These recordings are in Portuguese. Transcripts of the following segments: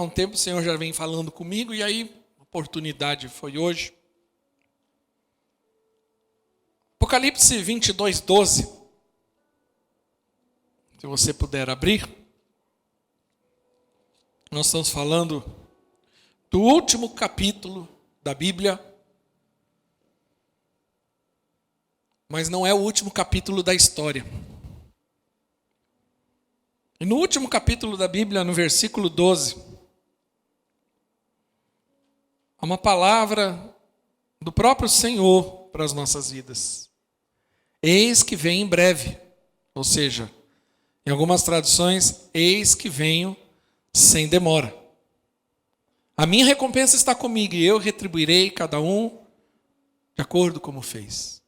há um tempo o Senhor já vem falando comigo, e aí a oportunidade foi hoje. Apocalipse 22, 12. Se você puder abrir. Nós estamos falando do último capítulo da Bíblia. Mas não é o último capítulo da história. E no último capítulo da Bíblia, no versículo 12, há uma palavra do próprio Senhor para as nossas vidas. Eis que vem em breve. Ou seja, em algumas traduções, eis que venho sem demora. A minha recompensa está comigo e eu retribuirei cada um de acordo como fez.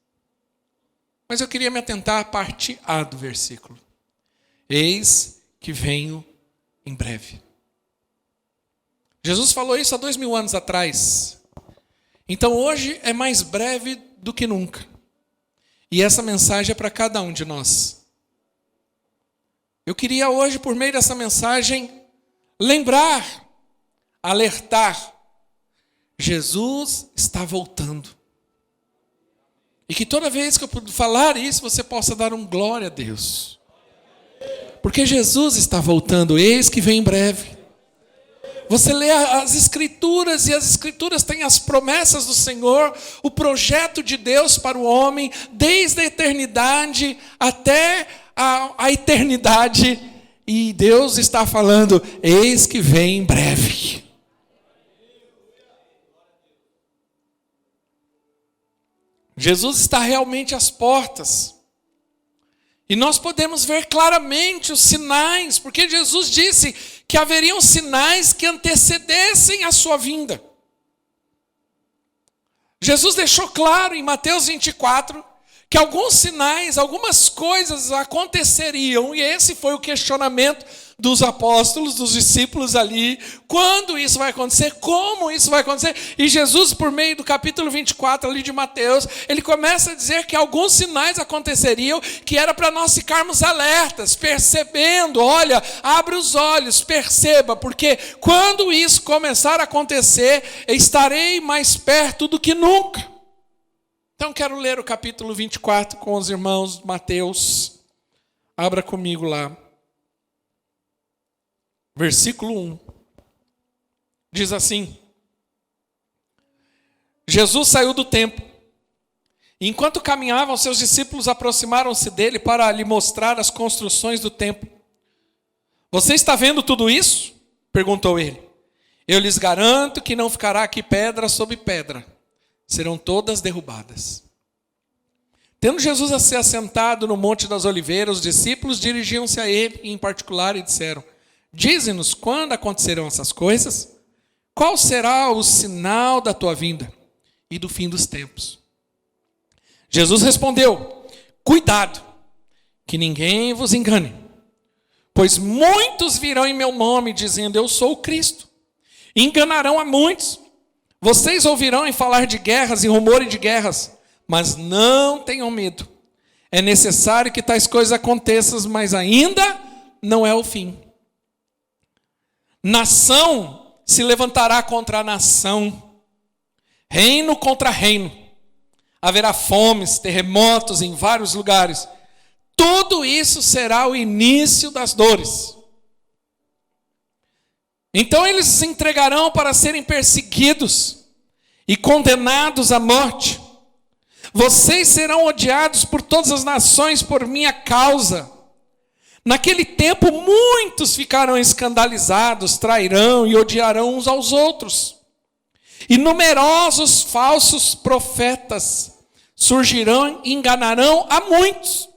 Mas eu queria me atentar à parte A do versículo. Eis que venho em breve. Jesus falou isso há 2000 anos atrás. Então hoje é mais breve do que nunca. E essa mensagem é para cada um de nós. Eu queria hoje, por meio dessa mensagem, lembrar, alertar. Jesus está voltando. E que toda vez que eu falar isso, você possa dar um glória a Deus. Porque Jesus está voltando, eis que vem em breve. Você lê as Escrituras, e as Escrituras têm as promessas do Senhor, o projeto de Deus para o homem, desde a eternidade até a eternidade. E Deus está falando, eis que vem em breve. Jesus está realmente às portas. E nós podemos ver claramente os sinais, porque Jesus disse que haveriam sinais que antecedessem a sua vinda. Jesus deixou claro em Mateus 24 que alguns sinais, algumas coisas aconteceriam, e esse foi o questionamento dos apóstolos, dos discípulos ali. Quando isso vai acontecer? Como isso vai acontecer? E Jesus, por meio do capítulo 24 ali de Mateus, ele começa a dizer que alguns sinais aconteceriam, que era para nós ficarmos alertas, percebendo. Olha, abre os olhos, perceba, porque quando isso começar a acontecer, estarei mais perto do que nunca. Então quero ler o capítulo 24 com os irmãos Mateus. Abra comigo lá. Versículo 1. Diz assim: Jesus saiu do templo. Enquanto caminhavam, seus discípulos aproximaram-se dele para lhe mostrar as construções do templo. Você está vendo tudo isso? Perguntou ele. Eu lhes garanto que não ficará aqui pedra sobre pedra. Serão todas derrubadas. Tendo Jesus se assentado no Monte das Oliveiras, os discípulos dirigiam-se a ele em particular e disseram: dize-nos quando acontecerão essas coisas? Qual será o sinal da tua vinda e do fim dos tempos? Jesus respondeu: cuidado, que ninguém vos engane, pois muitos virão em meu nome dizendo eu sou o Cristo, e enganarão a muitos. Vocês ouvirão em falar de guerras e rumores de guerras, mas não tenham medo. É necessário que tais coisas aconteçam, mas ainda não é o fim. Nação se levantará contra nação, reino contra reino. Haverá fomes, terremotos em vários lugares. Tudo isso será o início das dores. Então eles se entregarão para serem perseguidos e condenados à morte. Vocês serão odiados por todas as nações por minha causa. Naquele tempo muitos ficarão escandalizados, trairão e odiarão uns aos outros. E numerosos falsos profetas surgirão e enganarão a muitos.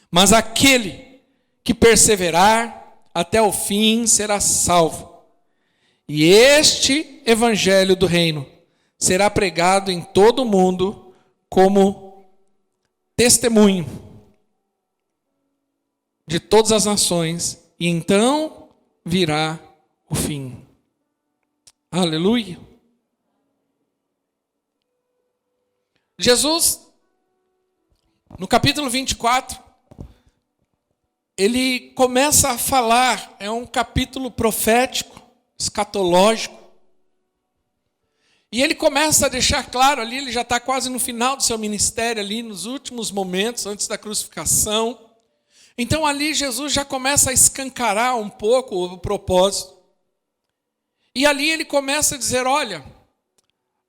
Mas aquele que perseverar até o fim será salvo. E este evangelho do reino será pregado em todo o mundo como testemunho de todas as nações, e então virá o fim. Aleluia. Jesus, no capítulo 24, ele começa a falar, é um capítulo profético, escatológico. E ele começa a deixar claro ali, ele já está quase no final do seu ministério, ali nos últimos momentos, antes da crucificação. Então ali Jesus já começa a escancarar um pouco o propósito. E ali ele começa a dizer, olha,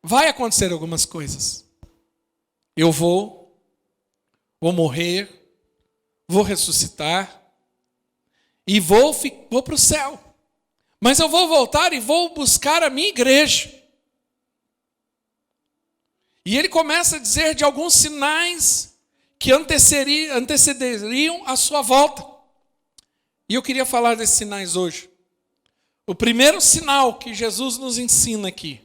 vai acontecer algumas coisas. Eu vou morrer, vou ressuscitar e vou para o céu. Mas eu vou voltar e vou buscar a minha igreja. E ele começa a dizer de alguns sinais que antecederiam a sua volta. E eu queria falar desses sinais hoje. O primeiro sinal que Jesus nos ensina aqui,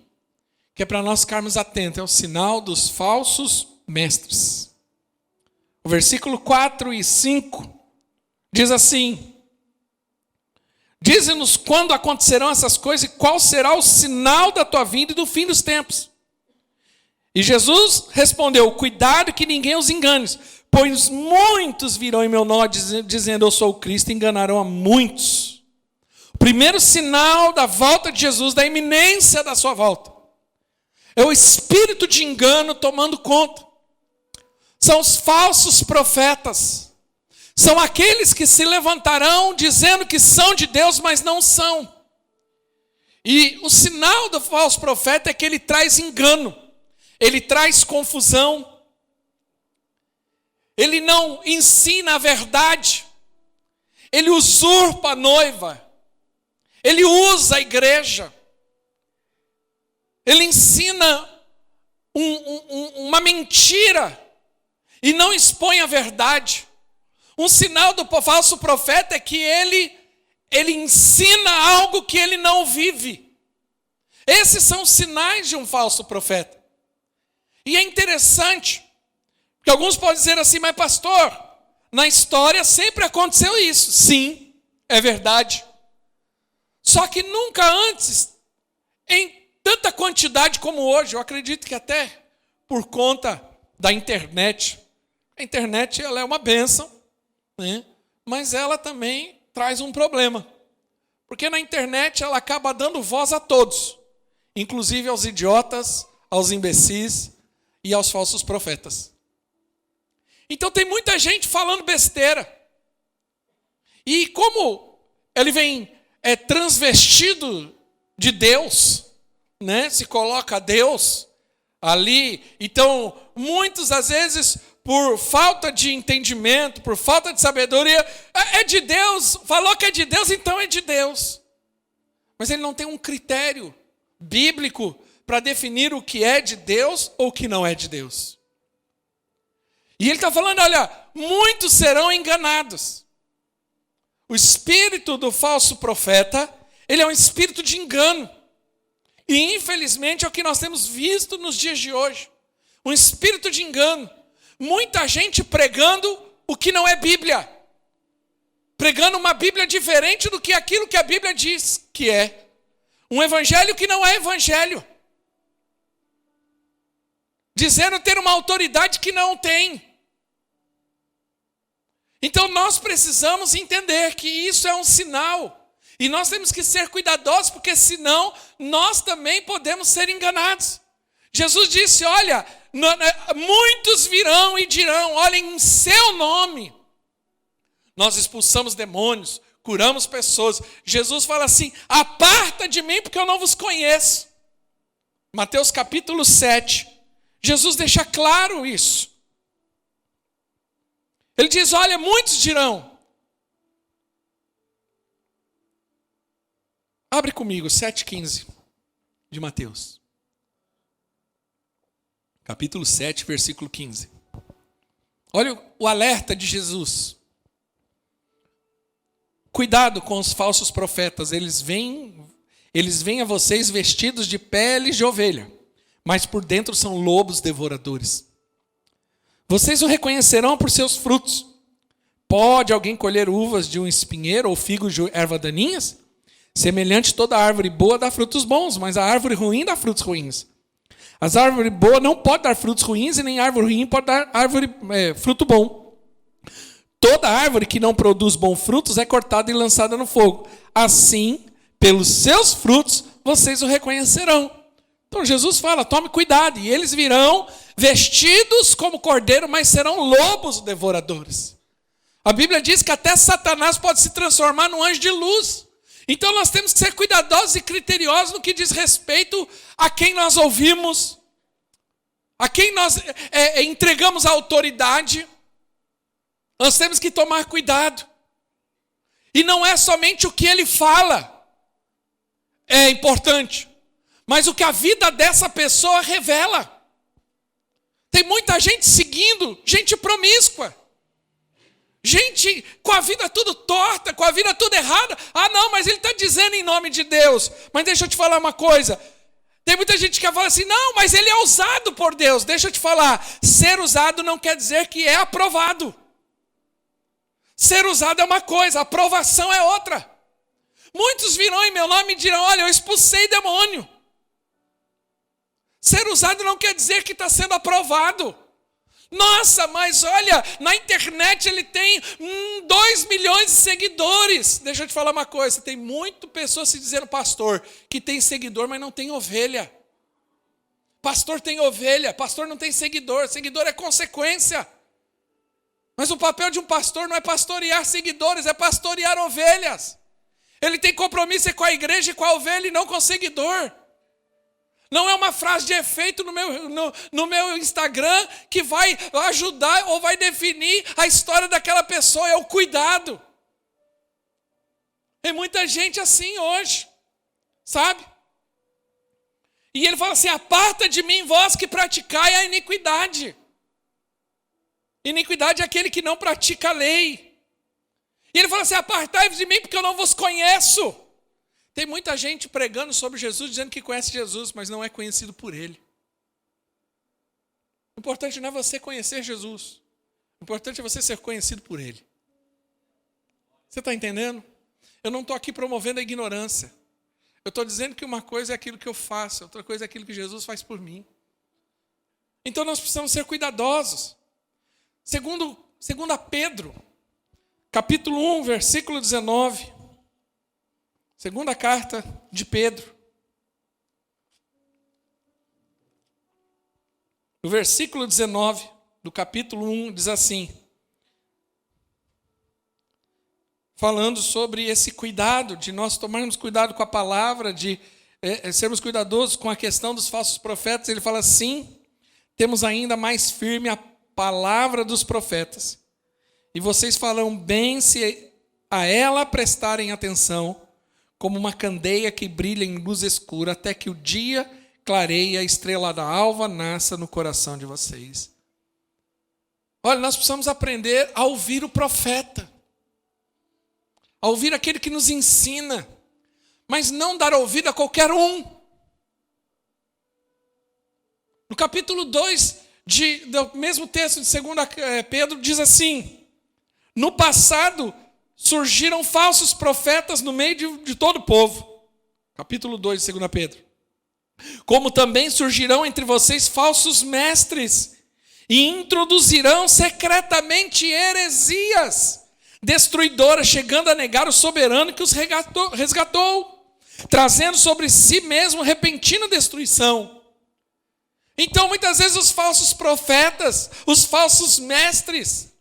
que é para nós ficarmos atentos, é o sinal dos falsos mestres. O versículo 4 e 5 diz assim: dize-nos quando acontecerão essas coisas e qual será o sinal da tua vinda e do fim dos tempos. E Jesus respondeu, cuidado que ninguém os engane, pois muitos virão em meu nome dizendo eu sou o Cristo e enganarão a muitos. O primeiro sinal da volta de Jesus, da iminência da sua volta, é o espírito de engano tomando conta. São os falsos profetas. São aqueles que se levantarão dizendo que são de Deus, mas não são. E o sinal do falso profeta é que ele traz engano. Ele traz confusão. Ele não ensina a verdade. Ele usurpa a noiva. Ele usa a igreja. Ele ensina uma mentira e não expõe a verdade. Um sinal do falso profeta é que ele ensina algo que ele não vive. Esses são os sinais de um falso profeta. E é interessante, porque alguns podem dizer assim, mas pastor, na história sempre aconteceu isso. Sim, é verdade. Só que nunca antes, em tanta quantidade como hoje, eu acredito que até por conta da internet. A internet ela é uma bênção, né? Mas ela também traz um problema. Porque na internet ela acaba dando voz a todos, inclusive aos idiotas, aos imbecis e aos falsos profetas. Então tem muita gente falando besteira. E como ele vem transvestido de Deus, né? Se coloca Deus ali. Então, muitos às vezes, por falta de entendimento, por falta de sabedoria, é de Deus. Falou que é de Deus, então é de Deus. Mas ele não tem um critério bíblico para definir o que é de Deus ou o que não é de Deus. E ele está falando, olha, muitos serão enganados. O espírito do falso profeta, ele é um espírito de engano. E infelizmente é o que nós temos visto nos dias de hoje. Um espírito de engano. Muita gente pregando o que não é Bíblia. Pregando uma Bíblia diferente do que aquilo que a Bíblia diz que é. Um evangelho que não é evangelho. Dizendo ter uma autoridade que não tem. Então nós precisamos entender que isso é um sinal. E nós temos que ser cuidadosos, porque senão nós também podemos ser enganados. Jesus disse, olha, muitos virão e dirão, olha, em seu nome nós expulsamos demônios, curamos pessoas. Jesus fala assim, aparta de mim porque eu não vos conheço. Mateus capítulo 7. Jesus deixa claro isso. Ele diz, olha, muitos dirão. Abre comigo, 7,15 de Mateus. Capítulo 7, versículo 15. Olha o alerta de Jesus. Cuidado com os falsos profetas. Eles vêm a vocês vestidos de peles de ovelha, mas por dentro são lobos devoradores. Vocês o reconhecerão por seus frutos. Pode alguém colher uvas de um espinheiro ou figos de erva daninhas? Semelhante toda árvore boa dá frutos bons, mas a árvore ruim dá frutos ruins. As árvores boas não podem dar frutos ruins e nem árvore ruim pode dar fruto bom. Toda árvore que não produz bons frutos é cortada e lançada no fogo. Assim, pelos seus frutos vocês o reconhecerão. Então Jesus fala, tome cuidado, e eles virão vestidos como cordeiro, mas serão lobos devoradores. A Bíblia diz que até Satanás pode se transformar num anjo de luz. Então nós temos que ser cuidadosos e criteriosos no que diz respeito a quem nós ouvimos, a quem nós entregamos a autoridade. Nós temos que tomar cuidado. E não é somente o que ele fala é importante, mas o que a vida dessa pessoa revela. Tem muita gente seguindo, gente promíscua. Gente com a vida tudo torta, com a vida tudo errada. Ah não, mas ele está dizendo em nome de Deus. Mas deixa eu te falar uma coisa. Tem muita gente que fala assim, não, mas ele é usado por Deus. Deixa eu te falar, ser usado não quer dizer que é aprovado. Ser usado é uma coisa, aprovação é outra. Muitos virão em meu nome e dirão, olha, eu expulsei demônio. Ser usado não quer dizer que está sendo aprovado. Nossa, mas olha, na internet ele tem 2 milhões de seguidores. Deixa eu te falar uma coisa, tem muitas pessoas se dizendo pastor, que tem seguidor, mas não tem ovelha. Pastor tem ovelha, pastor não tem seguidor, seguidor é consequência. Mas o papel de um pastor não é pastorear seguidores, é pastorear ovelhas. Ele tem compromisso com a igreja e com a ovelha e não com o seguidor. Não é uma frase de efeito no meu Instagram que vai ajudar ou vai definir a história daquela pessoa, é o cuidado. Tem muita gente assim hoje, sabe? E ele fala assim, aparta de mim vós que praticai a iniquidade. Iniquidade é aquele que não pratica a lei. E ele fala assim, apartai-vos de mim porque eu não vos conheço. Tem muita gente pregando sobre Jesus, dizendo que conhece Jesus, mas não é conhecido por ele. O importante não é você conhecer Jesus. O importante é você ser conhecido por ele. Você está entendendo? Eu não estou aqui promovendo a ignorância. Eu estou dizendo que uma coisa é aquilo que eu faço, outra coisa é aquilo que Jesus faz por mim. Então nós precisamos ser cuidadosos. Segundo Pedro, capítulo 1, versículo 19. Segunda carta de Pedro. O versículo 19 do capítulo 1 diz assim, falando sobre esse cuidado, de nós tomarmos cuidado com a palavra, de sermos cuidadosos com a questão dos falsos profetas. Ele fala assim, temos ainda mais firme a palavra dos profetas, e vocês falam bem se a ela prestarem atenção, como uma candeia que brilha em luz escura, até que o dia clareie e a estrela da alva nasça no coração de vocês. Olha, nós precisamos aprender a ouvir o profeta, a ouvir aquele que nos ensina, mas não dar ouvido a qualquer um. No capítulo 2 do mesmo texto de 2 Pedro diz assim, no passado surgiram falsos profetas no meio de todo o povo. Capítulo 2 de 2 Pedro. Como também surgirão entre vocês falsos mestres e introduzirão secretamente heresias destruidoras, chegando a negar o soberano que os resgatou, trazendo sobre si mesmo repentina destruição. Então, muitas vezes os falsos profetas, os falsos mestres,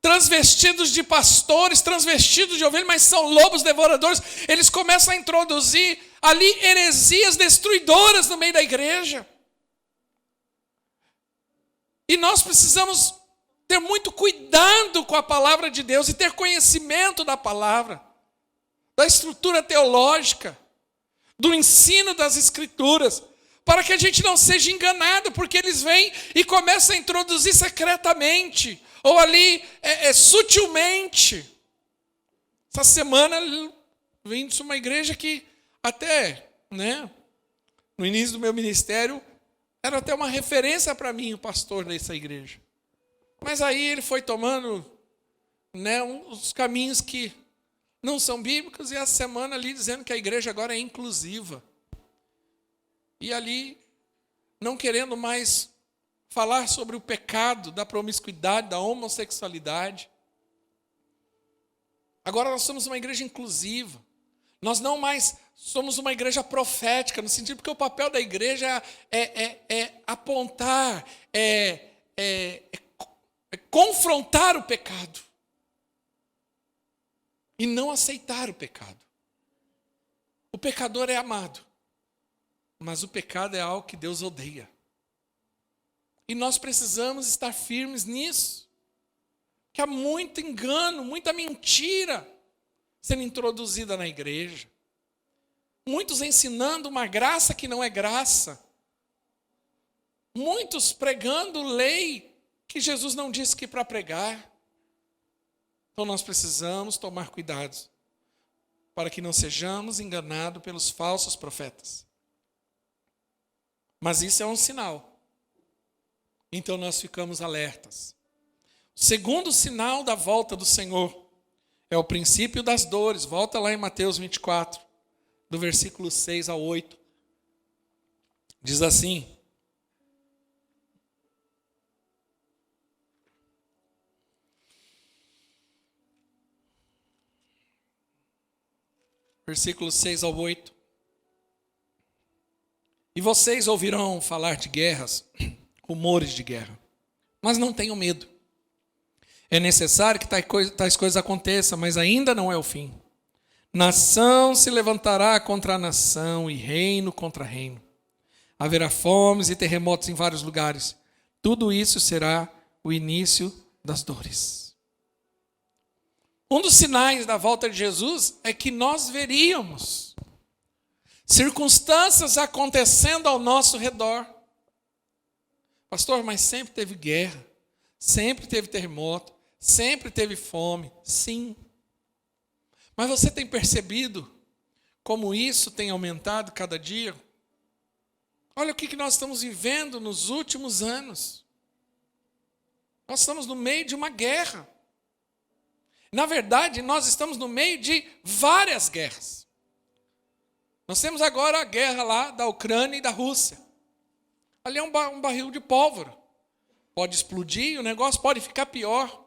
transvestidos de pastores, transvestidos de ovelhas, mas são lobos devoradores, eles começam a introduzir ali heresias destruidoras no meio da igreja. E nós precisamos ter muito cuidado com a palavra de Deus e ter conhecimento da palavra, da estrutura teológica, do ensino das Escrituras, para que a gente não seja enganado, porque eles vêm e começam a introduzir secretamente, ou ali sutilmente. Essa semana vim de uma igreja que até, no início do meu ministério, era até uma referência para mim, o pastor dessa igreja. Mas aí ele foi tomando uns caminhos que não são bíblicos, e a semana ali dizendo que a igreja agora é inclusiva. E ali, não querendo mais falar sobre o pecado da promiscuidade, da homossexualidade. Agora nós somos uma igreja inclusiva. Nós não mais somos uma igreja profética, no sentido porque o papel da igreja é apontar, é confrontar o pecado e não aceitar o pecado. O pecador é amado, mas o pecado é algo que Deus odeia. E nós precisamos estar firmes nisso. Que há muito engano, muita mentira sendo introduzida na igreja. Muitos ensinando uma graça que não é graça. Muitos pregando lei que Jesus não disse que para pregar. Então nós precisamos tomar cuidado para que não sejamos enganados pelos falsos profetas. Mas isso é um sinal. Então nós ficamos alertas. O segundo sinal da volta do Senhor é o princípio das dores. Volta lá em Mateus 24, do versículo 6 ao 8. Diz assim: versículo 6 ao 8. E vocês ouvirão falar de guerras, rumores de guerra, mas não tenham medo. É necessário que tais coisas aconteçam, mas ainda não é o fim. Nação se levantará contra nação e reino contra reino. Haverá fomes e terremotos em vários lugares. Tudo isso será o início das dores. Um dos sinais da volta de Jesus é que nós veríamos circunstâncias acontecendo ao nosso redor. Pastor, mas sempre teve guerra, sempre teve terremoto, sempre teve fome. Sim. Mas você tem percebido como isso tem aumentado cada dia? Olha o que nós estamos vivendo nos últimos anos. Nós estamos no meio de uma guerra. Na verdade, nós estamos no meio de várias guerras. Nós temos agora a guerra lá da Ucrânia e da Rússia. Ali é um barril de pólvora. Pode explodir, o negócio pode ficar pior.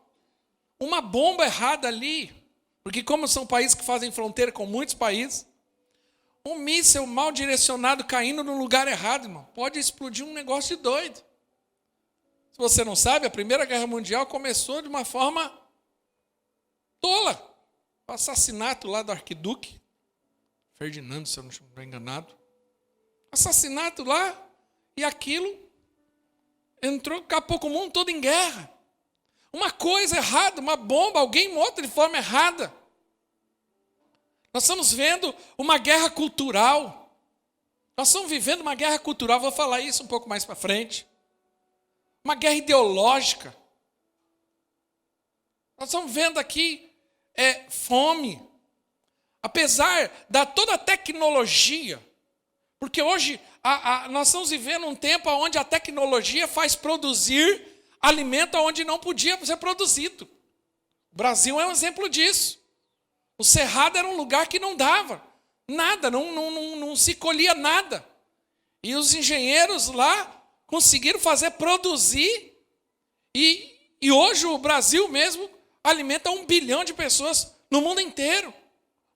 Uma bomba errada ali, porque como são países que fazem fronteira com muitos países, um míssil mal direcionado caindo no lugar errado, irmão, pode explodir um negócio de doido. Se você não sabe, a Primeira Guerra Mundial começou de uma forma tola. O assassinato lá do arquiduque Ferdinando, se eu não estou enganado. Assassinato lá, e aquilo entrou, acabou com o mundo todo em guerra. Uma coisa errada, uma bomba, alguém morto de forma errada. Nós estamos vendo uma guerra cultural. Nós estamos vivendo uma guerra cultural, vou falar isso um pouco mais para frente. Uma guerra ideológica. Nós estamos vendo aqui fome. Apesar da toda a tecnologia, porque hoje nós estamos vivendo um tempo onde a tecnologia faz produzir alimento onde não podia ser produzido. O Brasil é um exemplo disso. O Cerrado era um lugar que não dava nada, não se colhia nada. E os engenheiros lá conseguiram fazer produzir, e hoje o Brasil mesmo alimenta 1 bilhão de pessoas no mundo inteiro.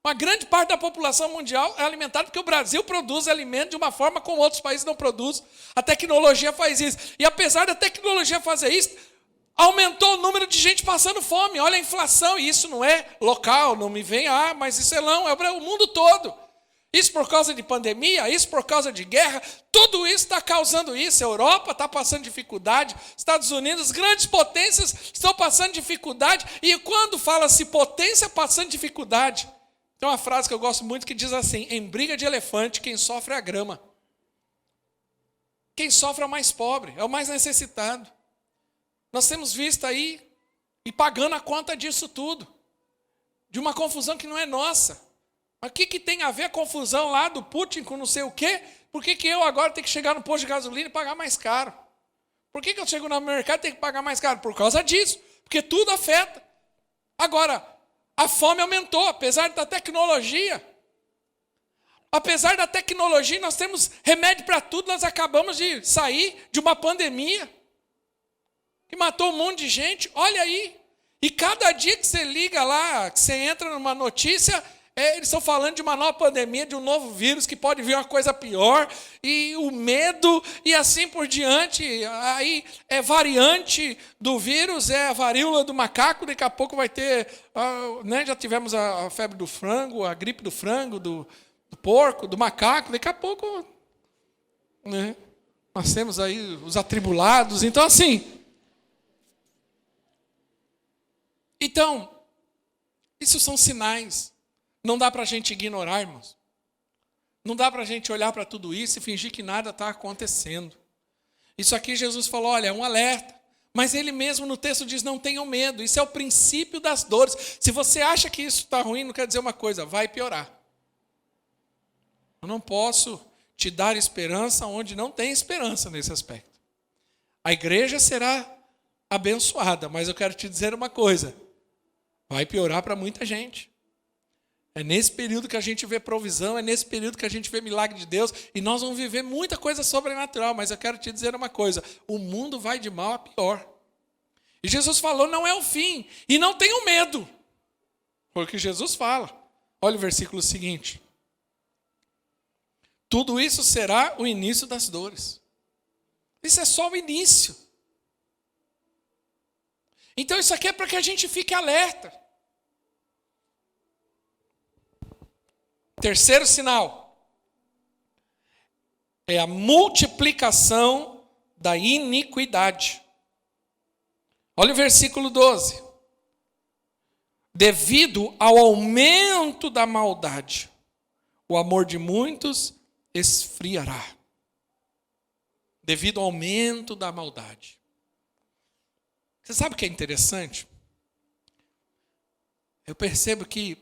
Uma grande parte da população mundial é alimentada porque o Brasil produz alimento de uma forma como outros países não produzem. A tecnologia faz isso. E apesar da tecnologia fazer isso, aumentou o número de gente passando fome. Olha a inflação, e isso não é local, não me vem, mas isso é o mundo todo. Isso por causa de pandemia, isso por causa de guerra, tudo isso está causando isso. A Europa está passando dificuldade, Estados Unidos, grandes potências estão passando dificuldade. E quando fala-se potência passando dificuldade, tem uma frase que eu gosto muito que diz assim: em briga de elefante, quem sofre é a grama. Quem sofre é o mais pobre, é o mais necessitado. Nós temos visto aí, e pagando a conta disso tudo, de uma confusão que não é nossa. Mas o que tem a ver a confusão lá do Putin com não sei o quê? Por que eu agora tenho que chegar no posto de gasolina e pagar mais caro? Por que eu chego no mercado e tenho que pagar mais caro? Por causa disso, porque tudo afeta. Agora, a fome aumentou, apesar da tecnologia. Apesar da tecnologia, nós temos remédio para tudo. Nós acabamos de sair de uma pandemia que matou um monte de gente. Olha aí. E cada dia que você liga lá, que você entra numa notícia, eles estão falando de uma nova pandemia, de um novo vírus que pode vir uma coisa pior, e o medo, e assim por diante. Aí é variante do vírus, é a varíola do macaco, daqui a pouco vai ter, né, já tivemos a febre do frango, a gripe do frango, do porco, do macaco, daqui a pouco, né, nós temos aí os atribulados. Então, assim, isso são sinais. Não dá para a gente ignorar, irmãos. Não dá para a gente olhar para tudo isso e fingir que nada está acontecendo. Isso aqui Jesus falou, olha, é um alerta. Mas ele mesmo no texto diz, não tenham medo. Isso é o princípio das dores. Se você acha que isso está ruim, não quer dizer uma coisa, vai piorar. Eu não posso te dar esperança onde não tem esperança nesse aspecto. A igreja será abençoada, mas eu quero te dizer uma coisa. Vai piorar para muita gente. É nesse período que a gente vê provisão, é nesse período que a gente vê milagre de Deus, e nós vamos viver muita coisa sobrenatural, mas eu quero te dizer uma coisa, o mundo vai de mal a pior. E Jesus falou, não é o fim, e não tenham medo. Foi o que Jesus fala. Olha o versículo seguinte. Tudo isso será o início das dores. Isso é só o início. Então isso aqui é para que a gente fique alerta. Terceiro sinal é a multiplicação da iniquidade. Olha o versículo 12. Devido ao aumento da maldade, o amor de muitos esfriará. Devido ao aumento da maldade. Você sabe o que é interessante? Eu percebo que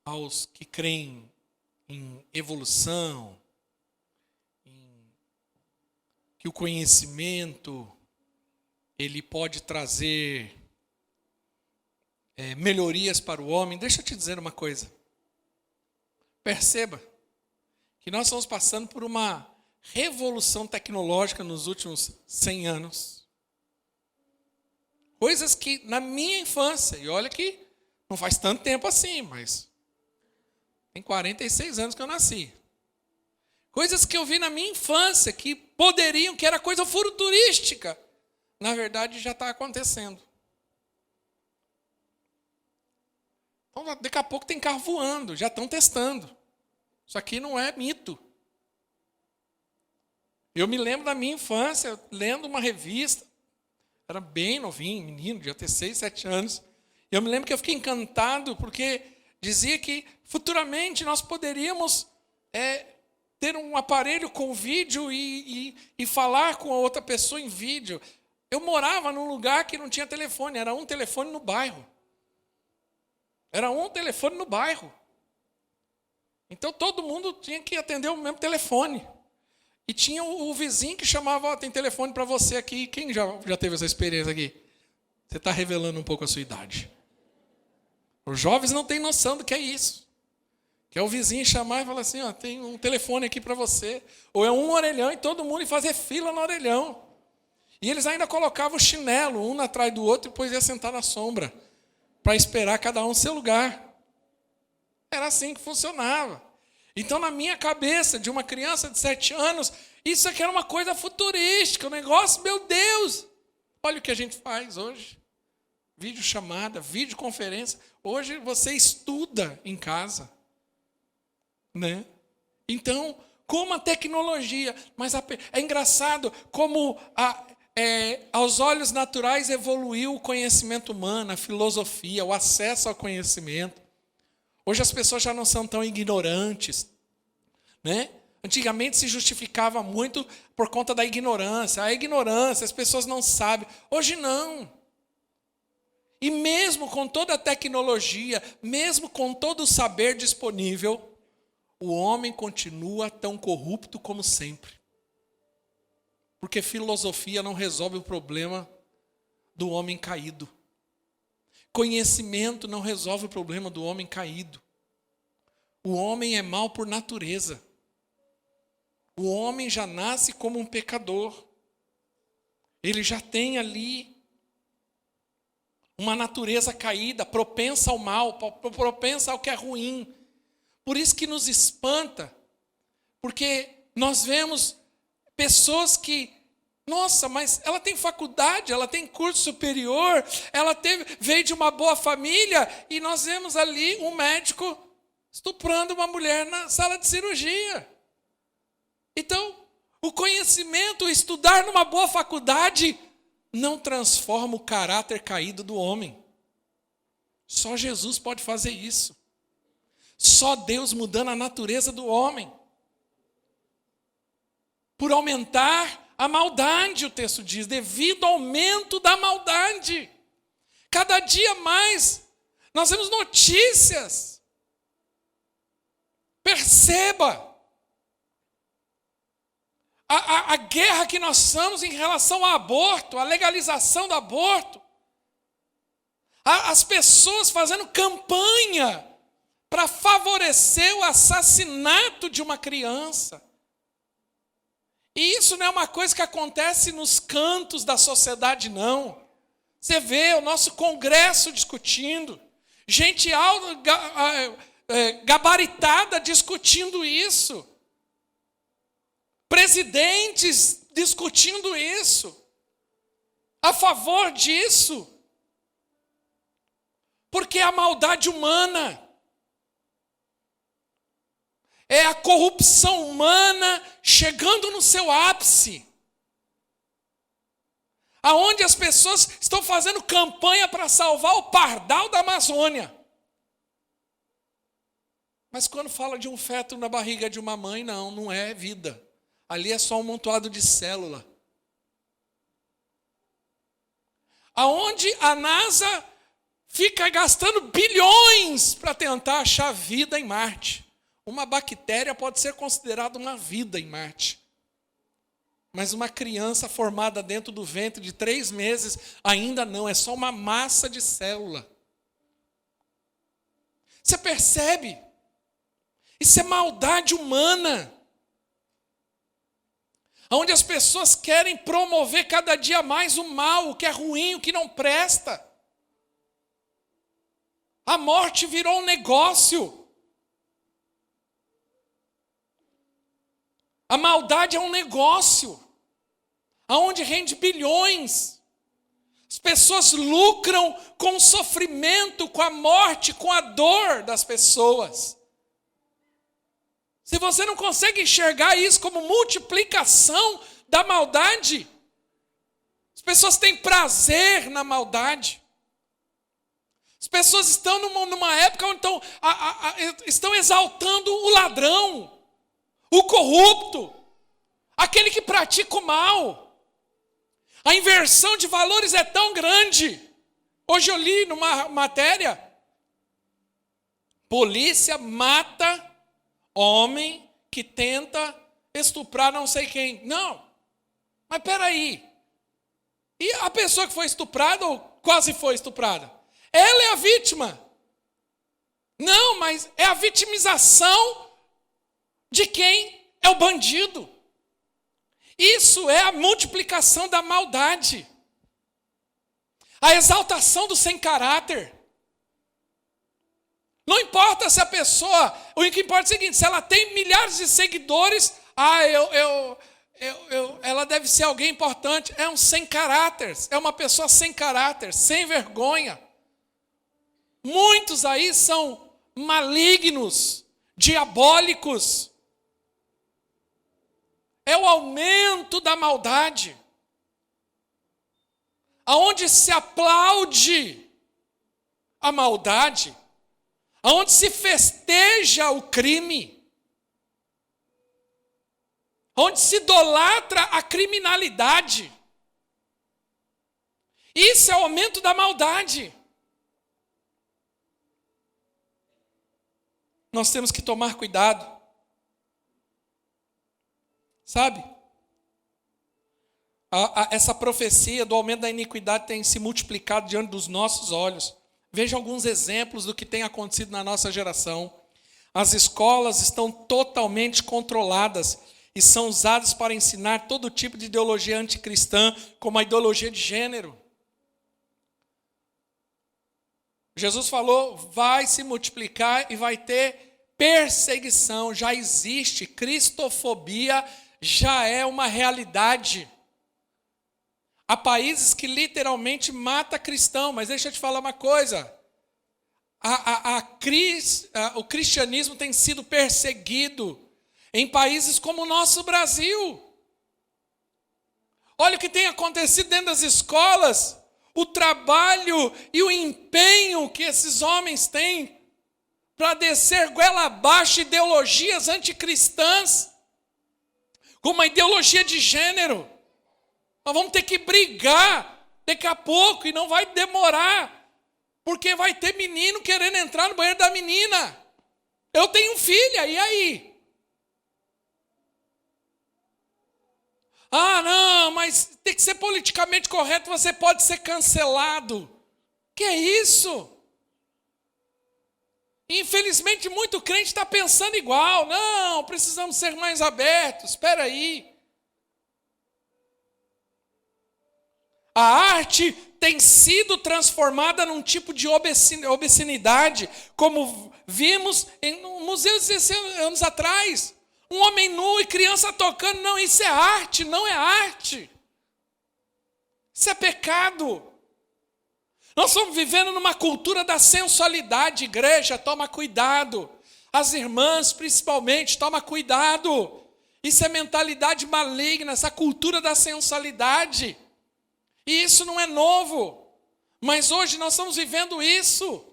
aos que creem em evolução, que o conhecimento ele pode trazer melhorias para o homem. Deixa eu te dizer uma coisa. Perceba que nós estamos passando por uma revolução tecnológica nos últimos 100 anos. Coisas que na minha infância, e olha que não faz tanto tempo assim, mas tem 46 anos que eu nasci. Coisas que eu vi na minha infância que poderiam, que era coisa futurística, na verdade já está acontecendo. Então, daqui a pouco tem carro voando, já estão testando. Isso aqui não é mito. Eu me lembro da minha infância, lendo uma revista, era bem novinho, menino, devia ter 6, 7 anos. E eu me lembro que eu fiquei encantado, porque dizia que futuramente nós poderíamos ter um aparelho com vídeo e falar com a outra pessoa em vídeo. Eu morava num lugar que não tinha telefone, era um telefone no bairro. Era um telefone no bairro. Então todo mundo tinha que atender o mesmo telefone. E tinha o vizinho que chamava, tem telefone para você aqui. Quem já teve essa experiência aqui? Você está revelando um pouco a sua idade. Os jovens não têm noção do que é isso. Que é o vizinho chamar e falar assim, ó, tem um telefone aqui para você. Ou é um orelhão e todo mundo ia fazer fila no orelhão. E eles ainda colocavam o chinelo, um atrás do outro, e depois ia sentar na sombra, para esperar cada um no seu lugar. Era assim que funcionava. Então, na minha cabeça, de uma criança de 7 anos, isso aqui era uma coisa futurística, um negócio, meu Deus! Olha o que a gente faz hoje. Videochamada, videoconferência. Hoje você estuda em casa. Né? Então, como a tecnologia, mas é engraçado como aos olhos naturais evoluiu o conhecimento humano, a filosofia, o acesso ao conhecimento. Hoje as pessoas já não são tão ignorantes, né? Antigamente se justificava muito por conta da ignorância. A ignorância, as pessoas não sabem. Hoje não. E mesmo com toda a tecnologia, mesmo com todo o saber disponível, o homem continua tão corrupto como sempre. Porque filosofia não resolve o problema do homem caído. Conhecimento não resolve o problema do homem caído. O homem é mau por natureza. O homem já nasce como um pecador. Ele já tem ali uma natureza caída, propensa ao mal, propensa ao que é ruim. Por isso que nos espanta, porque nós vemos pessoas que, nossa, mas ela tem faculdade, ela tem curso superior, veio de uma boa família, e nós vemos ali um médico estuprando uma mulher na sala de cirurgia. Então, o conhecimento, o estudar numa boa faculdade, não transforma o caráter caído do homem. Só Jesus pode fazer isso. Só Deus mudando a natureza do homem. Por aumentar a maldade, o texto diz, devido ao aumento da maldade. Cada dia mais, nós vemos notícias. Perceba a guerra que nós estamos em relação ao aborto, a legalização do aborto. As pessoas fazendo campanha para favorecer o assassinato de uma criança. E isso não é uma coisa que acontece nos cantos da sociedade, não. Você vê o nosso Congresso discutindo, gente gabaritada discutindo isso, presidentes discutindo isso, a favor disso, porque é a maldade humana, é a corrupção humana chegando no seu ápice, aonde as pessoas estão fazendo campanha para salvar o pardal da Amazônia. Mas quando fala de um feto na barriga de uma mãe, não é vida. Ali é só um amontoado de célula. Aonde a NASA fica gastando bilhões para tentar achar vida em Marte. Uma bactéria pode ser considerada uma vida em Marte. Mas uma criança formada dentro do ventre de 3 meses, ainda não, é só uma massa de célula. Você percebe? Isso é maldade humana. Onde as pessoas querem promover cada dia mais o mal, o que é ruim, o que não presta. A morte virou um negócio. A maldade é um negócio, aonde rende bilhões. As pessoas lucram com o sofrimento, com a morte, com a dor das pessoas. Se você não consegue enxergar isso como multiplicação da maldade, as pessoas têm prazer na maldade. As pessoas estão numa época onde estão exaltando o ladrão, o corrupto, aquele que pratica o mal. A inversão de valores é tão grande. Hoje eu li numa matéria, polícia mata homem que tenta estuprar não sei quem. Não, mas peraí. E a pessoa que foi estuprada ou quase foi estuprada? Ela é a vítima. Não, mas é a vitimização de quem é o bandido. Isso é a multiplicação da maldade. A exaltação do sem caráter. Não importa se a pessoa, o que importa é o seguinte, se ela tem milhares de seguidores, ela deve ser alguém importante. É um sem caráter, é uma pessoa sem caráter, sem vergonha. Muitos aí são malignos, diabólicos. É o aumento da maldade. Aonde se aplaude a maldade, aonde se festeja o crime, onde se idolatra a criminalidade. Isso é o aumento da maldade. Nós temos que tomar cuidado. Sabe? Essa profecia do aumento da iniquidade tem se multiplicado diante dos nossos olhos. Veja alguns exemplos do que tem acontecido na nossa geração. As escolas estão totalmente controladas e são usadas para ensinar todo tipo de ideologia anticristã, como a ideologia de gênero. Jesus falou, vai se multiplicar e vai ter perseguição. Já existe, cristofobia já é uma realidade. Há países que literalmente matam cristão, mas deixa eu te falar uma coisa. O cristianismo tem sido perseguido em países como o nosso Brasil. Olha o que tem acontecido dentro das escolas, o trabalho e o empenho que esses homens têm para descer goela abaixo ideologias anticristãs, com uma ideologia de gênero. Nós vamos ter que brigar daqui a pouco e não vai demorar, porque vai ter menino querendo entrar no banheiro da menina. Eu tenho filha, e aí? Ah, não, mas tem que ser politicamente correto, você pode ser cancelado. Que é isso? Infelizmente, muito crente está pensando igual. Não, precisamos ser mais abertos. Espera aí. A arte tem sido transformada num tipo de obscenidade, como vimos em um museu 16 anos atrás. Um homem nu e criança tocando. Não, isso é arte, não é arte. Isso é pecado. Nós estamos vivendo numa cultura da sensualidade. Igreja, toma cuidado. As irmãs, principalmente, toma cuidado. Isso é mentalidade maligna, essa cultura da sensualidade. E isso não é novo. Mas hoje nós estamos vivendo isso.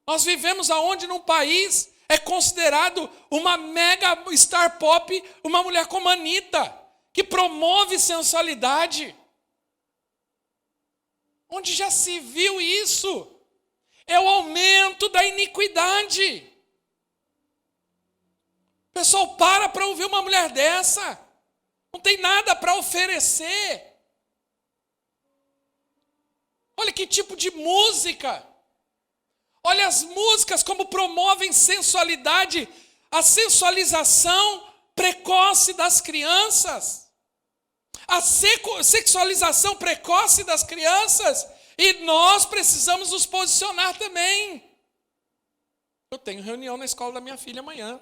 Nós vivemos aonde num país é considerado uma mega star pop, uma mulher como a Anitta, que promove sensualidade. Onde já se viu isso? É o aumento da iniquidade. O pessoal para ouvir uma mulher dessa. Não tem nada para oferecer. Olha que tipo de música. Olha as músicas como promovem sensualidade, a sensualização precoce das crianças. A sexualização precoce das crianças. E nós precisamos nos posicionar também. Eu tenho reunião na escola da minha filha amanhã.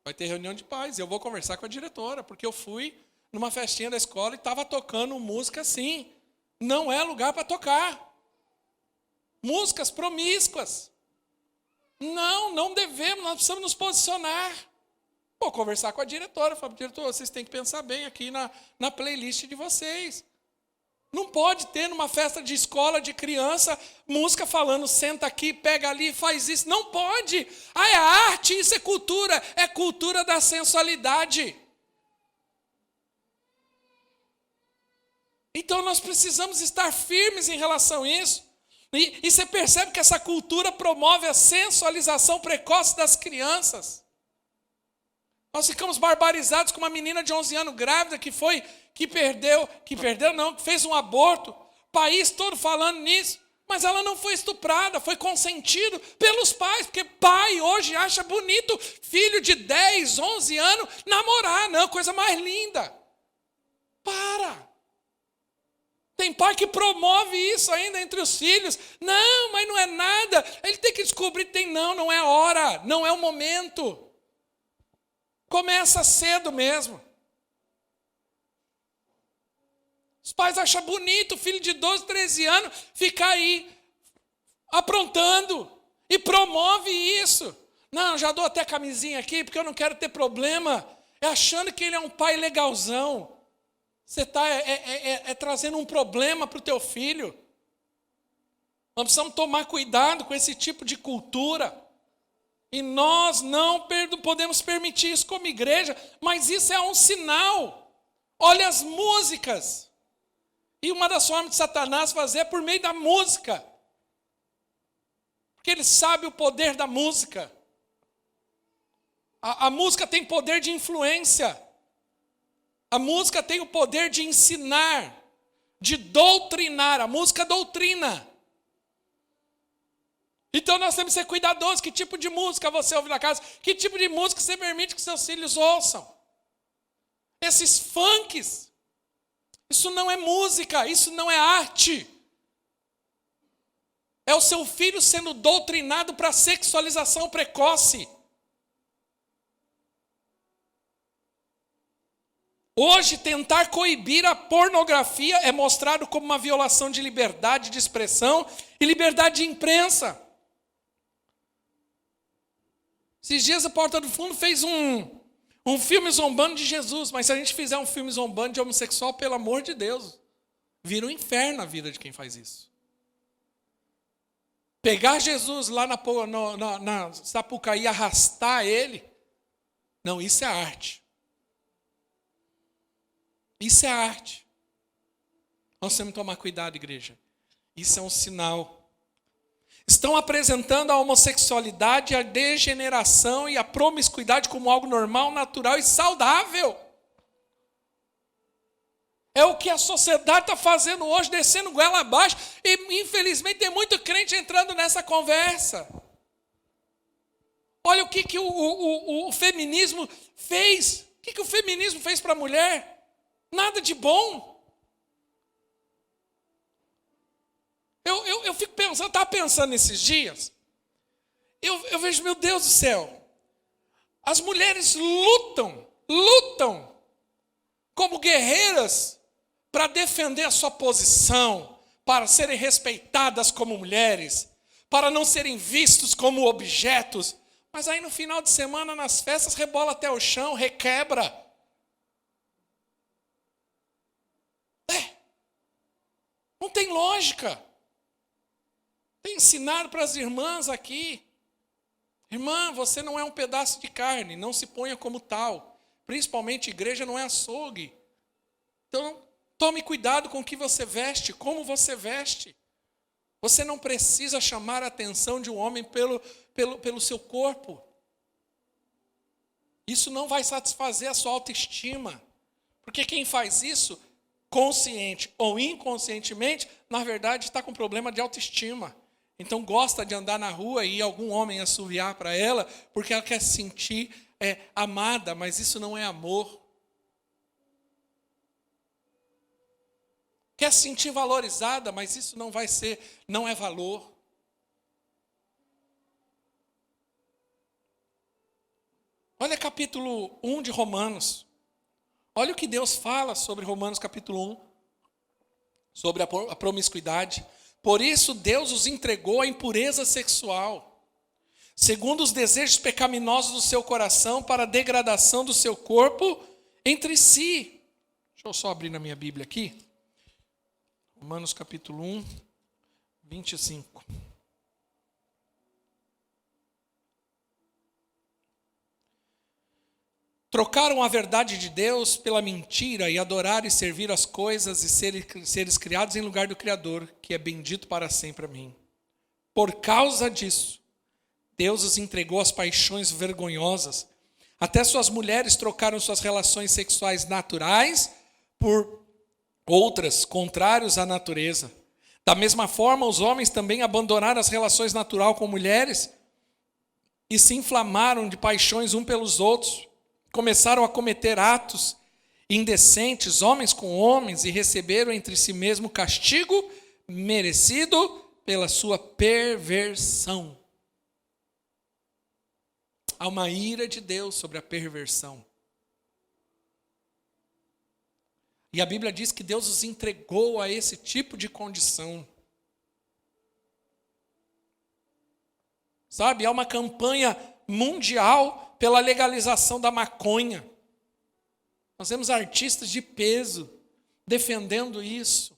Vai ter reunião de pais. Eu vou conversar com a diretora, porque eu fui numa festinha da escola e estava tocando música assim. Não é lugar para tocar. Músicas promíscuas. Não devemos, nós precisamos nos posicionar. Vou conversar com a diretora. Falo, diretora, vocês têm que pensar bem aqui na playlist de vocês. Não pode ter numa festa de escola de criança, música falando, senta aqui, pega ali, faz isso. Não pode. Ah, é arte, isso é cultura da sensualidade. Então nós precisamos estar firmes em relação a isso. E você percebe que essa cultura promove a sensualização precoce das crianças. Nós ficamos barbarizados com uma menina de 11 anos grávida que fez um aborto. O país todo falando nisso. Mas ela não foi estuprada, foi consentido pelos pais. Porque pai hoje acha bonito filho de 10, 11 anos namorar. Não, coisa mais linda. Para. Tem pai que promove isso ainda entre os filhos. Não, mas não é nada. Ele tem que descobrir, não é a hora, não é o momento. Começa cedo mesmo. Os pais acham bonito o filho de 12, 13 anos ficar aí aprontando e promove isso. Não, já dou até camisinha aqui porque eu não quero ter problema. É achando que ele é um pai legalzão. Você está trazendo um problema para o teu filho. Nós precisamos tomar cuidado com esse tipo de cultura. E nós não podemos permitir isso como igreja, mas isso é um sinal. Olha as músicas. E uma das formas de Satanás fazer é por meio da música. Porque ele sabe o poder da música. A música tem poder de influência. A música tem o poder de ensinar, de doutrinar. A música doutrina. Então nós temos que ser cuidadosos. Que tipo de música você ouve na casa? Que tipo de música você permite que seus filhos ouçam? Esses funks. Isso não é música, isso não é arte. É o seu filho sendo doutrinado para a sexualização precoce. Hoje, tentar coibir a pornografia é mostrado como uma violação de liberdade de expressão e liberdade de imprensa. Esses dias a Porta do Fundo fez um filme zombando de Jesus, mas se a gente fizer um filme zombando de homossexual, pelo amor de Deus, vira um inferno a vida de quem faz isso. Pegar Jesus lá na Sapucaí e arrastar ele, não, isso é arte. Isso é arte. Nós temos que tomar cuidado, igreja. Isso é um sinal. Estão apresentando a homossexualidade, a degeneração e a promiscuidade como algo normal, natural e saudável. É o que a sociedade está fazendo hoje, descendo goela abaixo. E, infelizmente, tem muito crente entrando nessa conversa. Olha o que o feminismo fez. O que o feminismo fez para a mulher? Nada de bom. Eu fico pensando, estava pensando nesses dias. Eu vejo, meu Deus do céu. As mulheres lutam como guerreiras para defender a sua posição, para serem respeitadas como mulheres, para não serem vistos como objetos. Mas aí no final de semana, nas festas, rebola até o chão, requebra. Não tem lógica. Tem ensinado para as irmãs aqui. Irmã, você não é um pedaço de carne, não se ponha como tal. Principalmente igreja não é açougue. Então, tome cuidado com o que você veste, como você veste. Você não precisa chamar a atenção de um homem pelo seu corpo. Isso não vai satisfazer a sua autoestima. Porque quem faz isso, consciente ou inconscientemente, na verdade está com problema de autoestima. Então gosta de andar na rua e algum homem assoviar para ela, porque ela quer se sentir amada, mas isso não é amor. Quer se sentir valorizada, mas isso não é valor. Olha capítulo 1 de Romanos. Olha o que Deus fala sobre Romanos capítulo 1, sobre a promiscuidade. Por isso Deus os entregou à impureza sexual, segundo os desejos pecaminosos do seu coração, para a degradação do seu corpo entre si. Deixa eu só abrir na minha Bíblia aqui. Romanos capítulo 1, 25. Trocaram a verdade de Deus pela mentira e adoraram e serviram as coisas e seres criados em lugar do Criador, que é bendito para sempre. Amém. Por causa disso, Deus os entregou às paixões vergonhosas. Até suas mulheres trocaram suas relações sexuais naturais por outras, contrários à natureza. Da mesma forma, os homens também abandonaram as relações naturais com mulheres e se inflamaram de paixões uns pelos outros. Começaram a cometer atos indecentes, homens com homens, e receberam entre si mesmo castigo merecido pela sua perversão. Há uma ira de Deus sobre a perversão. E a Bíblia diz que Deus os entregou a esse tipo de condição. Sabe, há uma campanha mundial pela legalização da maconha. Nós temos artistas de peso defendendo isso,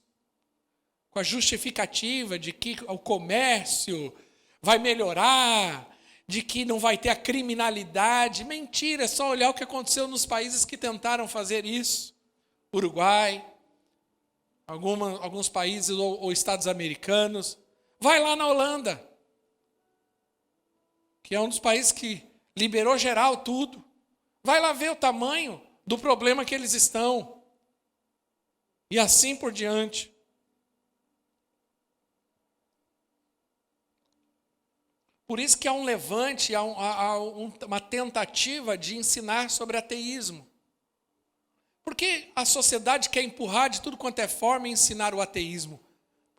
com a justificativa de que o comércio vai melhorar, de que não vai ter a criminalidade. Mentira, é só olhar o que aconteceu nos países que tentaram fazer isso. Uruguai, alguns países ou estados americanos. Vai lá na Holanda, que é um dos países que liberou geral tudo. Vai lá ver o tamanho do problema que eles estão. E assim por diante. Por isso que há um levante, há uma tentativa de ensinar sobre ateísmo. Porque a sociedade quer empurrar de tudo quanto é forma e ensinar o ateísmo.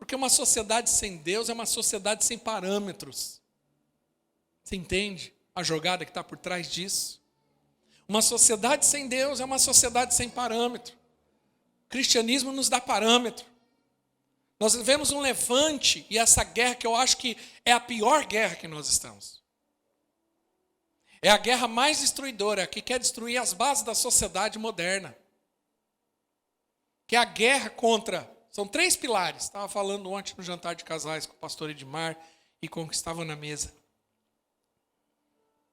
Porque uma sociedade sem Deus é uma sociedade sem parâmetros. Você entende a jogada que está por trás disso? Uma sociedade sem Deus é uma sociedade sem parâmetro. O cristianismo nos dá parâmetro. Nós vivemos um levante e essa guerra que eu acho que é a pior guerra que nós estamos. É a guerra mais destruidora, que quer destruir as bases da sociedade moderna. Que é a guerra contra... São 3 pilares. Estava falando ontem no jantar de casais com o pastor Edmar e com o que estava na mesa.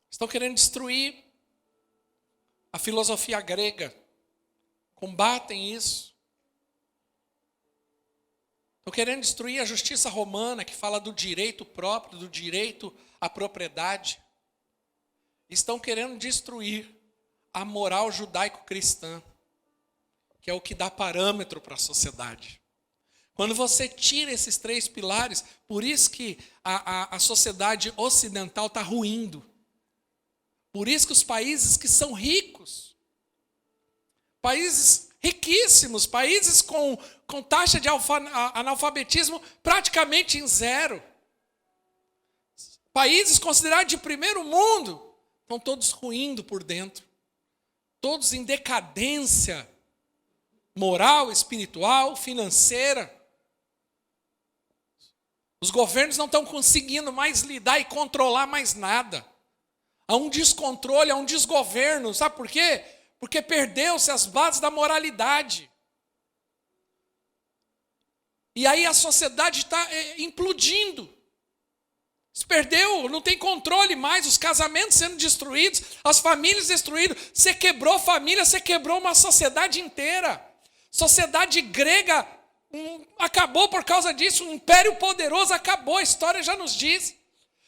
Estão querendo destruir a filosofia grega. Combatem isso. Estão querendo destruir a justiça romana, que fala do direito próprio, do direito à propriedade. Estão querendo destruir a moral judaico-cristã, que é o que dá parâmetro para a sociedade. Quando você tira esses 3 pilares, por isso que a sociedade ocidental está ruindo. Por isso que os países que são ricos, países riquíssimos, países com taxa de analfabetismo praticamente em 0, países considerados de primeiro mundo, estão todos ruindo por dentro, todos em decadência moral, espiritual, financeira. Os governos não estão conseguindo mais lidar e controlar mais nada. Há um descontrole, há um desgoverno. Sabe por quê? Porque perdeu-se as bases da moralidade. E aí a sociedade está implodindo. Se perdeu, não tem controle mais, os casamentos sendo destruídos, as famílias destruídas. Você quebrou família, você quebrou uma sociedade inteira. Sociedade grega acabou por causa disso, um império poderoso acabou, a história já nos diz.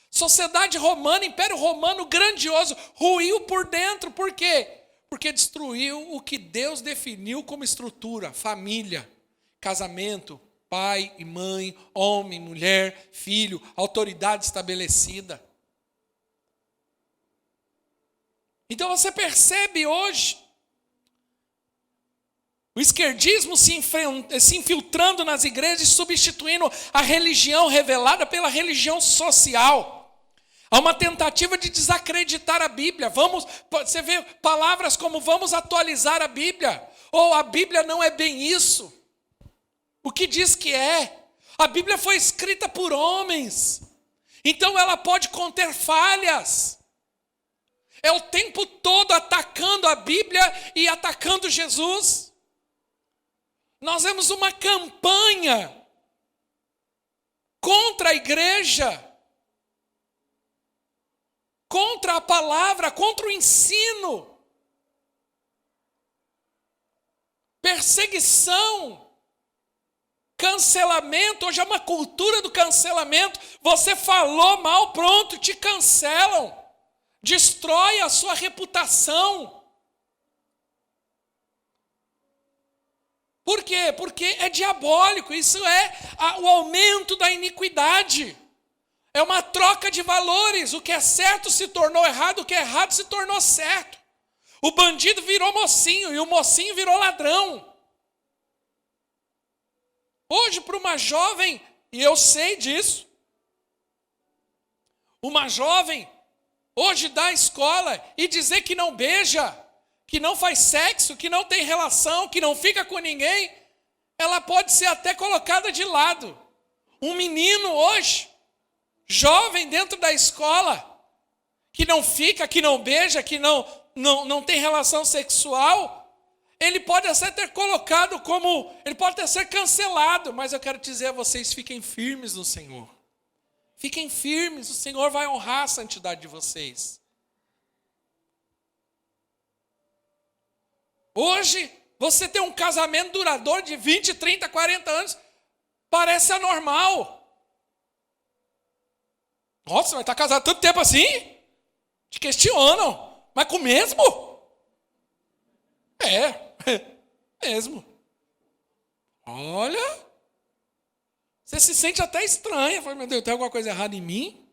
Sociedade romana, império romano grandioso, ruiu por dentro, por quê? Porque destruiu o que Deus definiu como estrutura, família, casamento, pai e mãe, homem, mulher, filho, autoridade estabelecida. Então você percebe hoje o esquerdismo se infiltrando nas igrejas, substituindo a religião revelada pela religião social. Há uma tentativa de desacreditar a Bíblia. Você vê palavras como vamos atualizar a Bíblia. Ou a Bíblia não é bem isso. O que diz que é? A Bíblia foi escrita por homens. Então ela pode conter falhas. É o tempo todo atacando a Bíblia e atacando Jesus. Nós vemos uma campanha contra a igreja, contra a palavra, contra o ensino. Perseguição, cancelamento, hoje é uma cultura do cancelamento. Você falou mal, pronto, te cancelam. Destrói a sua reputação. Por quê? Porque é diabólico, isso é o aumento da iniquidade. É uma troca de valores, o que é certo se tornou errado, o que é errado se tornou certo. O bandido virou mocinho e o mocinho virou ladrão. Hoje para uma jovem, e eu sei disso, uma jovem hoje da escola e dizer que não beija, que não faz sexo, que não tem relação, que não fica com ninguém, ela pode ser até colocada de lado. Um menino hoje, jovem dentro da escola, que não fica, que não beija, que não tem relação sexual, ele pode até ser colocado como, ele pode até ser cancelado, mas eu quero dizer a vocês, fiquem firmes no Senhor. Fiquem firmes, o Senhor vai honrar a santidade de vocês. Hoje, você tem um casamento duradouro de 20, 30, 40 anos, parece anormal. Nossa, você vai estar casado tanto tempo assim? Te questionam, mas com o mesmo? Mesmo. Olha, você se sente até estranha. Fala, meu Deus, tem alguma coisa errada em mim?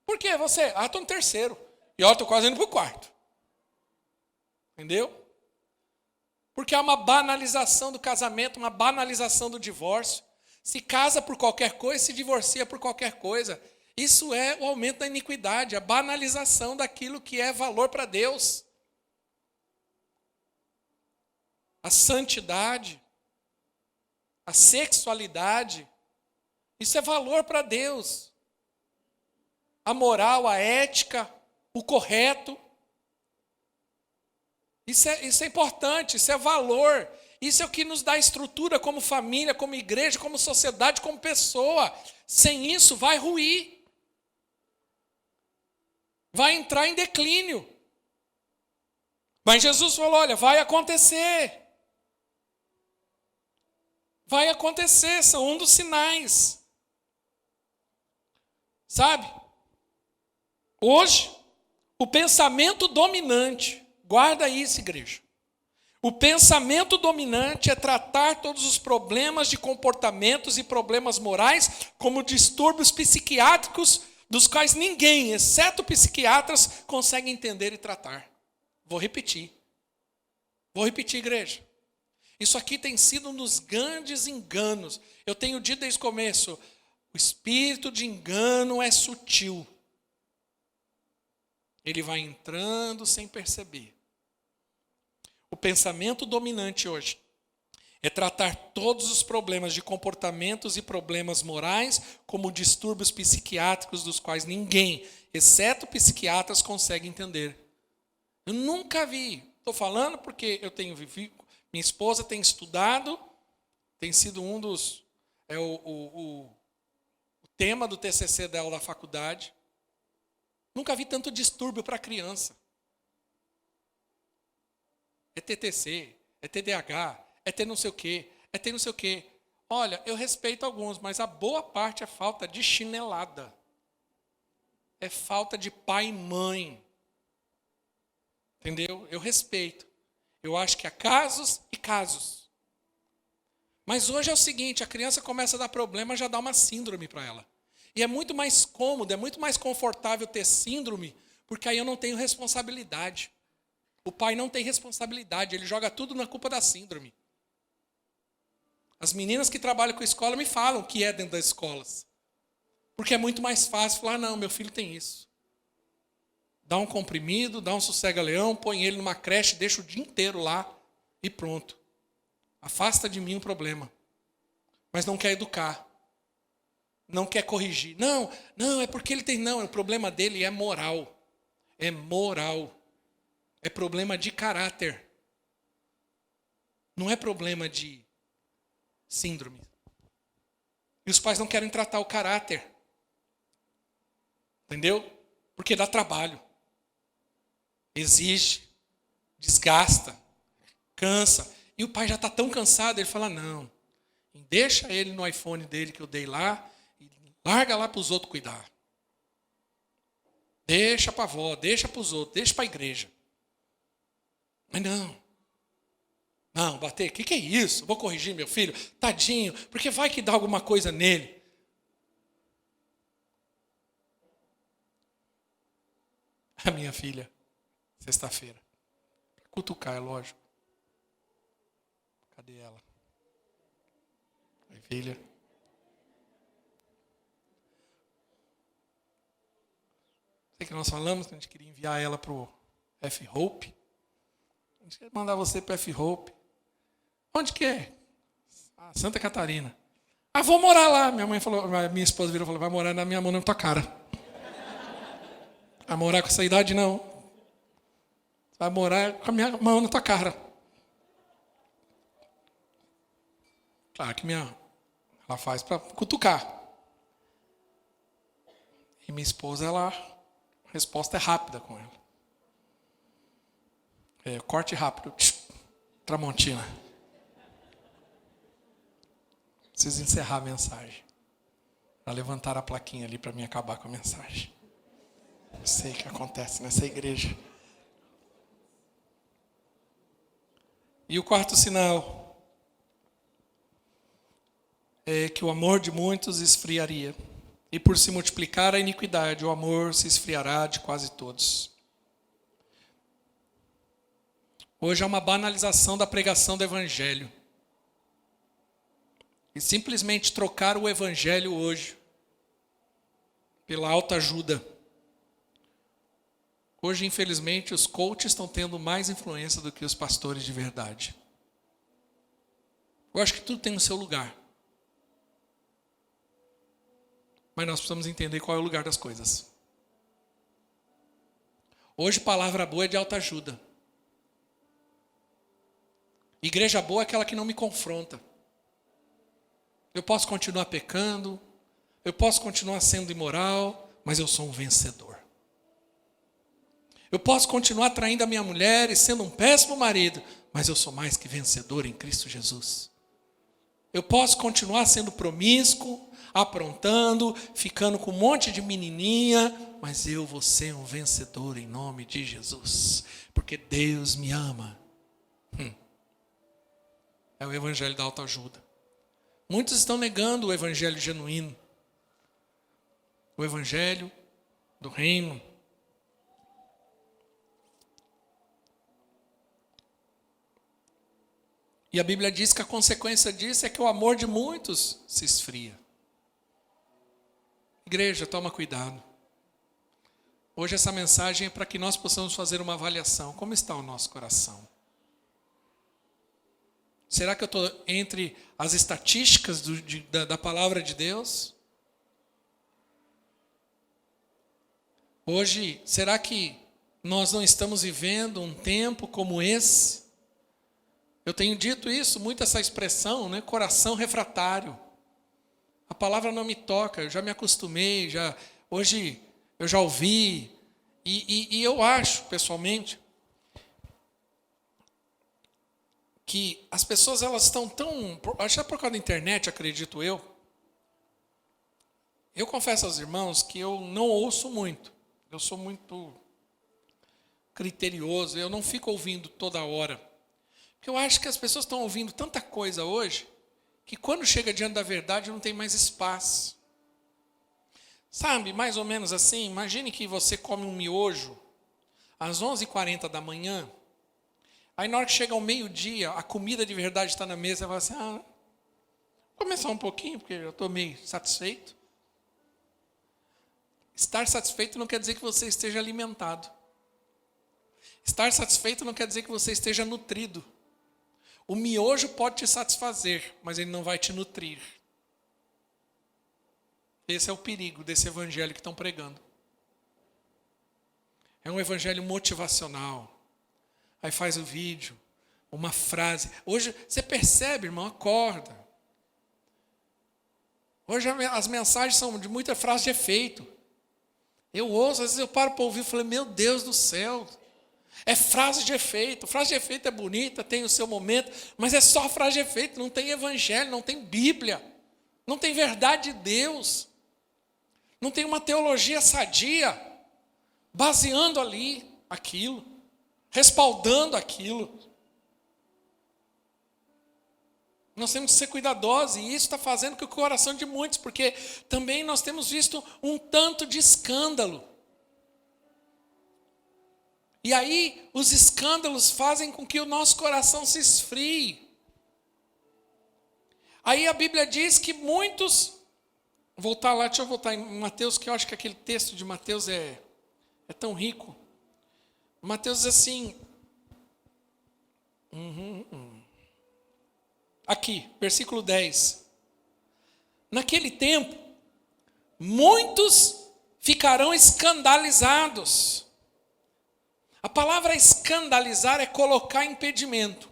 Por quê? Você, estou no 3º. E estou quase indo para o 4º. Entendeu? Porque há uma banalização do casamento, uma banalização do divórcio. Se casa por qualquer coisa, se divorcia por qualquer coisa. Isso é o aumento da iniquidade, a banalização daquilo que é valor para Deus. A santidade, a sexualidade, isso é valor para Deus. A moral, a ética, o correto. Isso é importante, isso é valor. Isso é o que nos dá estrutura como família, como igreja, como sociedade, como pessoa. Sem isso, vai ruir. Vai entrar em declínio. Mas Jesus falou, olha, vai acontecer. Vai acontecer, são um dos sinais. Sabe? Hoje, o pensamento dominante, guarda isso, igreja. O pensamento dominante é tratar todos os problemas de comportamentos e problemas morais como distúrbios psiquiátricos dos quais ninguém, exceto psiquiatras, consegue entender e tratar. Vou repetir, igreja. Isso aqui tem sido um dos grandes enganos. Eu tenho dito desde o começo, o espírito de engano é sutil. Ele vai entrando sem perceber. O pensamento dominante hoje é tratar todos os problemas de comportamentos e problemas morais como distúrbios psiquiátricos dos quais ninguém, exceto psiquiatras, consegue entender. Eu nunca vi. Estou falando porque eu tenho vivido, minha esposa tem estudado, tem sido um dos... o tema do TCC dela da faculdade. Nunca vi tanto distúrbio para criança. É TTC, é TDAH, é ter não sei o quê, é ter não sei o quê. Olha, eu respeito alguns, mas a boa parte é falta de chinelada. É falta de pai e mãe. Entendeu? Eu respeito. Eu acho que há casos e casos. Mas hoje é o seguinte, a criança começa a dar problema, já dá uma síndrome para ela. E é muito mais cômodo, é muito mais confortável ter síndrome, porque aí eu não tenho responsabilidade. O pai não tem responsabilidade, ele joga tudo na culpa da síndrome. As meninas que trabalham com a escola me falam que é dentro das escolas. Porque é muito mais fácil falar, não, meu filho tem isso. Dá um comprimido, dá um sossega-leão, põe ele numa creche, deixa o dia inteiro lá e pronto. Afasta de mim o problema. Mas não quer educar. Não quer corrigir. Não, é porque ele tem... Não, o problema dele é moral. É moral. É problema de caráter. Não é problema de síndrome. E os pais não querem tratar o caráter. Entendeu? Porque dá trabalho. Exige. Desgasta. Cansa. E o pai já está tão cansado, ele fala, não. Deixa ele no iPhone dele que eu dei lá. E larga lá para os outros cuidar. Deixa para a avó, deixa para os outros, deixa para a igreja. Mas não, bater, o que é isso? Vou corrigir meu filho, tadinho, porque vai que dá alguma coisa nele. A minha filha, sexta-feira, cutucar, é lógico. Cadê ela? Oi, filha. Sei que nós falamos que a gente queria enviar ela para o F-Hope. A gente quer mandar você para F-Hope. Onde que é? Ah, Santa Catarina. Ah, vou morar lá. Minha esposa virou e falou, vai morar na minha mão, na tua cara. Vai morar com essa idade, não. Vai morar com a minha mão na tua cara. Claro que ela faz para cutucar. E minha esposa, a resposta é rápida com ela. Corte rápido. Tramontina. Preciso encerrar a mensagem. Para levantar a plaquinha ali para mim acabar com a mensagem. Eu sei o que acontece nessa igreja. E o quarto sinal é que o amor de muitos esfriaria. E por se multiplicar a iniquidade, o amor se esfriará de quase todos. Hoje há uma banalização da pregação do evangelho. e simplesmente trocar o evangelho hoje pela autoajuda. Hoje, infelizmente, os coaches estão tendo mais influência do que os pastores de verdade. Eu acho que tudo tem o seu lugar. Mas nós precisamos entender qual é o lugar das coisas. Hoje, palavra boa é de autoajuda. Igreja boa é aquela que não me confronta. Eu posso continuar pecando, eu posso continuar sendo imoral, mas eu sou um vencedor. Eu posso continuar traindo a minha mulher e sendo um péssimo marido, mas eu sou mais que vencedor em Cristo Jesus. Eu posso continuar sendo promíscuo, aprontando, ficando com um monte de menininha, mas eu vou ser um vencedor em nome de Jesus, porque Deus me ama. É o evangelho da autoajuda. Muitos estão negando o evangelho genuíno, o evangelho do reino. E a Bíblia diz que a consequência disso é que o amor de muitos se esfria. Igreja, toma cuidado. Hoje essa mensagem é para que nós possamos fazer uma avaliação. Como está o nosso coração? Será que eu estou entre as estatísticas da palavra de Deus? Hoje, será que nós não estamos vivendo um tempo como esse? Eu tenho dito isso, muito essa expressão, né? Coração refratário. A palavra não me toca, eu já me acostumei, hoje eu já ouvi. E eu acho, pessoalmente, que as pessoas elas estão tão... Acho que por causa da internet, acredito eu. Eu confesso aos irmãos que eu não ouço muito. Eu sou muito criterioso, eu não fico ouvindo toda hora. Porque eu acho que as pessoas estão ouvindo tanta coisa hoje, que quando chega diante da verdade não tem mais espaço. Sabe, mais ou menos assim, imagine que você come um miojo às 11h40 da manhã, aí na hora que chega ao meio-dia, a comida de verdade está na mesa, você fala assim, vou começar um pouquinho, porque eu estou meio satisfeito. Estar satisfeito não quer dizer que você esteja alimentado. Estar satisfeito não quer dizer que você esteja nutrido. O miojo pode te satisfazer, mas ele não vai te nutrir. Esse é o perigo desse evangelho que estão pregando. É um evangelho motivacional. Aí faz o vídeo, uma frase. Hoje, você percebe, irmão, acorda. Hoje as mensagens são de muita frase de efeito. Eu ouço, às vezes eu paro para ouvir e falo, meu Deus do céu. É frase de efeito. Frase de efeito é bonita, tem o seu momento, mas é só frase de efeito, não tem evangelho, não tem Bíblia, não tem verdade de Deus, não tem uma teologia sadia, baseando ali aquilo, respaldando aquilo. Nós temos que ser cuidadosos, e isso está fazendo com o coração de muitos, porque também nós temos visto um tanto de escândalo. E aí, os escândalos fazem com que o nosso coração se esfrie. Aí a Bíblia diz que muitos... Deixa eu voltar em Mateus, que eu acho que aquele texto de Mateus é tão rico. Mateus diz assim... Aqui, versículo 10. Naquele tempo, muitos ficarão escandalizados. A palavra escandalizar é colocar impedimento.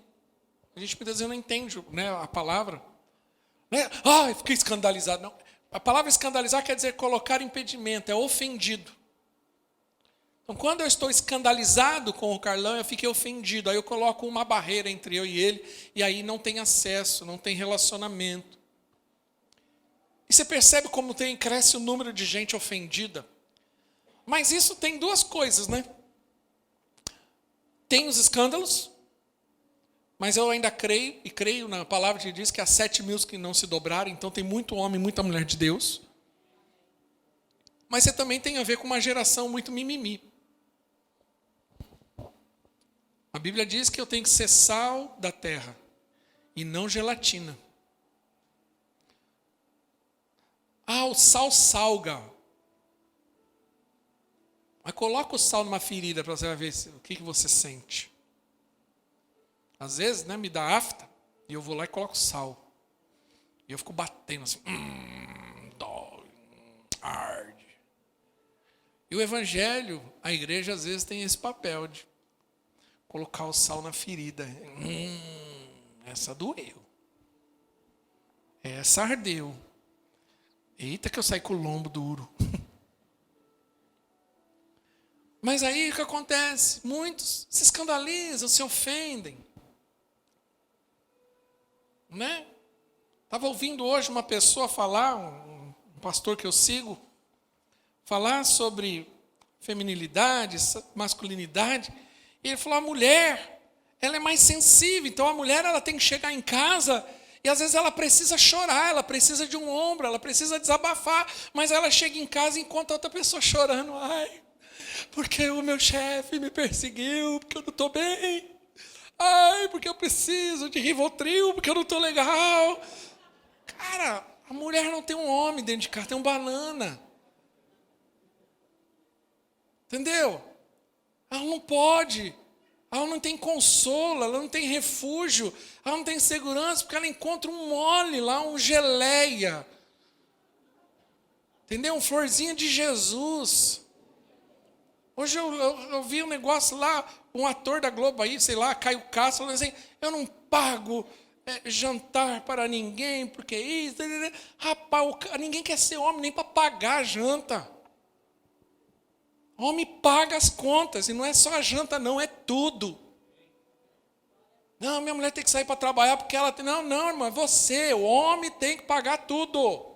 A gente muitas vezes não entende, né, a palavra. Eu fiquei escandalizado. Não. A palavra escandalizar quer dizer colocar impedimento, é ofendido. Então, quando eu estou escandalizado com o Carlão, eu fiquei ofendido. Aí eu coloco uma barreira entre eu e ele, e aí não tem acesso, não tem relacionamento. E você percebe como cresce o número de gente ofendida. Mas isso tem duas coisas, né? Tem os escândalos, mas eu ainda creio na palavra que diz que há 7.000 que não se dobraram, então tem muito homem, muita mulher de Deus. Mas você também tem a ver com uma geração muito mimimi. A Bíblia diz que eu tenho que ser sal da terra e não gelatina. O sal salga. Mas coloca o sal numa ferida para você ver o que você sente. Às vezes, né, me dá afta e eu vou lá e coloco sal. E eu fico batendo assim. Dói, arde. E o evangelho, a igreja às vezes tem esse papel de colocar o sal na ferida. Essa doeu. Essa ardeu. Eita que eu saí com o lombo duro. Mas aí o que acontece? Muitos se escandalizam, se ofendem. Né? Estava ouvindo hoje uma pessoa falar, um pastor que eu sigo, falar sobre feminilidade, masculinidade. E ele falou, a mulher, ela é mais sensível. Então a mulher ela tem que chegar em casa e às vezes ela precisa chorar, ela precisa de um ombro, ela precisa desabafar. Mas ela chega em casa e encontra outra pessoa chorando. Ai, porque o meu chefe me perseguiu, porque eu não estou bem. Ai, porque eu preciso de Rivotril, porque eu não estou legal. Cara, a mulher não tem um homem dentro de casa, tem um banana. Entendeu? Ela não pode. Ela não tem consolo, ela não tem refúgio, ela não tem segurança, porque ela encontra um mole lá, um geleia. Entendeu? Um florzinha de Jesus. Hoje eu vi um negócio lá, um ator da Globo aí, sei lá, Caio Castro, falando assim, eu não pago jantar para ninguém, porque isso... Rapaz, ninguém quer ser homem nem para pagar a janta. Homem paga as contas, e não é só a janta não, é tudo. Não, minha mulher tem que sair para trabalhar porque ela tem... Não, irmã, você, o homem tem que pagar tudo.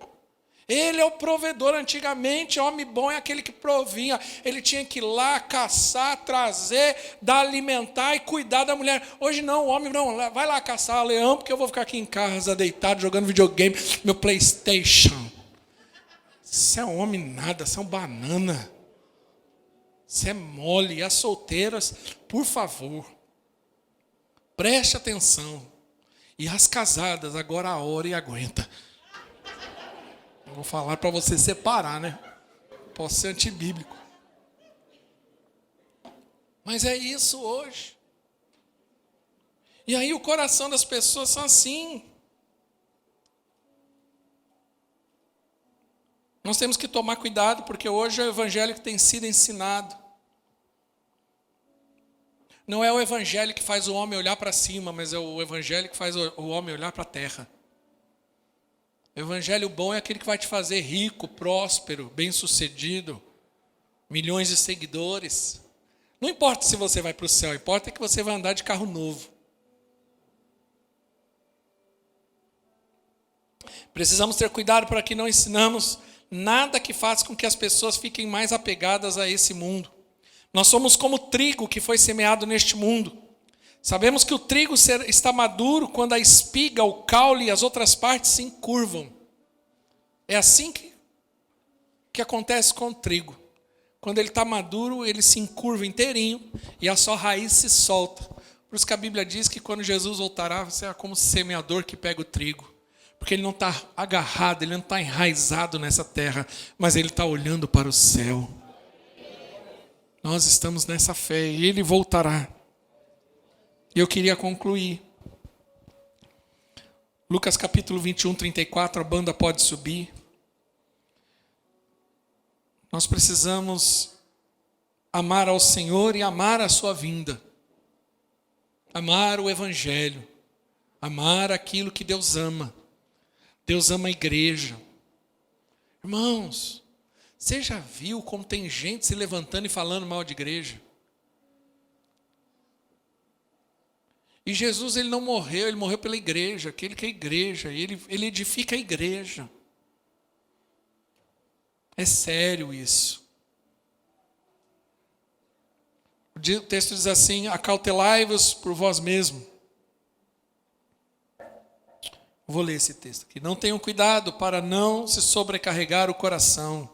Ele é o provedor. Antigamente, homem bom é aquele que provinha. Ele tinha que ir lá, caçar, trazer, dar, alimentar e cuidar da mulher. Hoje não, o homem não, vai lá caçar leão, porque eu vou ficar aqui em casa, deitado, jogando videogame, meu PlayStation. Você é homem nada, você é um banana. Você é mole. E as solteiras, por favor, preste atenção. E as casadas, agora a hora e aguenta. Vou falar para você separar, né? Posso ser antibíblico. Mas é isso hoje. E aí o coração das pessoas são assim. Nós temos que tomar cuidado, porque hoje é o evangelho que tem sido ensinado. Não é o evangelho que faz o homem olhar para cima, mas é o evangelho que faz o homem olhar para a terra. O evangelho bom é aquele que vai te fazer rico, próspero, bem-sucedido, milhões de seguidores. Não importa se você vai para o céu, importa que você vai andar de carro novo. Precisamos ter cuidado para que não ensinamos nada que faça com que as pessoas fiquem mais apegadas a esse mundo. Nós somos como trigo que foi semeado neste mundo. Sabemos que o trigo está maduro quando a espiga, o caule e as outras partes se encurvam. É assim que acontece com o trigo. Quando ele está maduro, ele se encurva inteirinho e a sua raiz se solta. Por isso que a Bíblia diz que quando Jesus voltará, você é como o semeador que pega o trigo. Porque ele não está agarrado, ele não está enraizado nessa terra, mas ele está olhando para o céu. Nós estamos nessa fé e ele voltará. E eu queria concluir. Lucas capítulo 21, 34, a banda pode subir. Nós precisamos amar ao Senhor e amar a sua vinda. Amar o Evangelho. Amar aquilo que Deus ama. Deus ama a igreja. Irmãos, você já viu como tem gente se levantando e falando mal de igreja? E Jesus, ele não morreu, ele morreu pela igreja, aquele que é a igreja, ele edifica a igreja. É sério isso. O texto diz assim, acautelai-vos por vós mesmos. Vou ler esse texto aqui. Não tenham cuidado para não se sobrecarregar o coração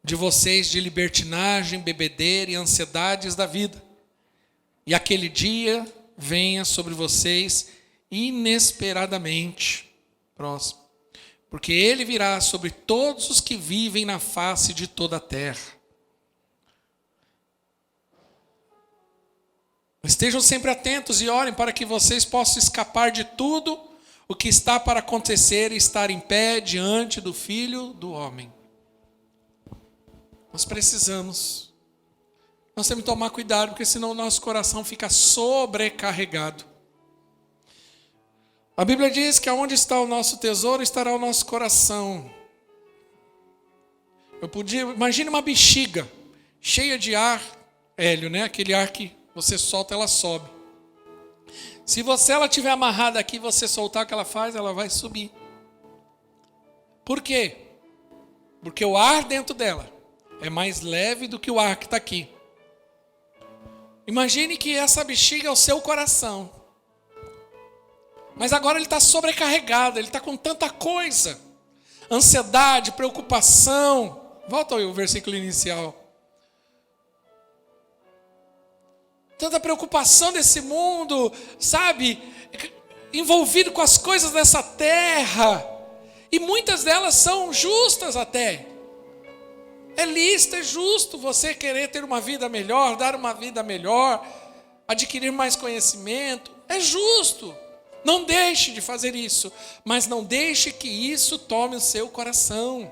de vocês de libertinagem, bebedeira e ansiedades da vida. E aquele dia venha sobre vocês inesperadamente. Próximo. porque ele virá sobre todos os que vivem na face de toda a terra. Estejam sempre atentos e orem para que vocês possam escapar de tudo o que está para acontecer e estar em pé diante do Filho do Homem. Nós temos que tomar cuidado, porque senão o nosso coração fica sobrecarregado. A Bíblia diz que aonde está o nosso tesouro, estará o nosso coração. Imagine uma bexiga cheia de ar, hélio, né? Aquele ar que você solta, ela sobe. Se ela estiver amarrada aqui, você soltar o que ela faz, ela vai subir. Por quê? Porque o ar dentro dela é mais leve do que o ar que está aqui. Imagine que essa bexiga é o seu coração. Mas agora ele está sobrecarregado, ele está com tanta coisa. Ansiedade, preocupação. Volta ao versículo inicial. Tanta preocupação desse mundo, sabe? Envolvido com as coisas dessa terra. E muitas delas são justas até. É lícito, é justo você querer ter uma vida melhor, dar uma vida melhor, adquirir mais conhecimento. É justo. Não deixe de fazer isso. Mas não deixe que isso tome o seu coração.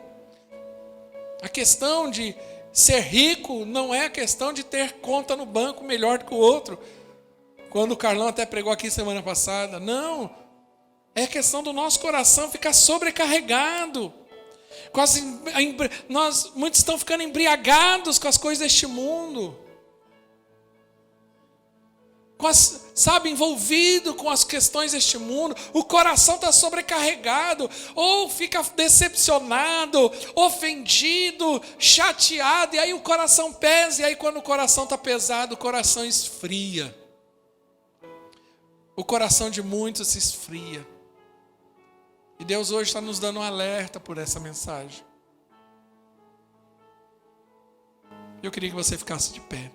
A questão de ser rico não é a questão de ter conta no banco melhor do que o outro. Quando o Carlão até pregou aqui semana passada. Não. É a questão do nosso coração ficar sobrecarregado. Muitos estão ficando embriagados com as coisas deste mundo. Envolvido com as questões deste mundo. O coração está sobrecarregado. Ou fica decepcionado, ofendido, chateado. E aí o coração pesa. E aí quando o coração está pesado, o coração esfria. O coração de muitos se esfria. E Deus hoje está nos dando um alerta por essa mensagem. Eu queria que você ficasse de pé.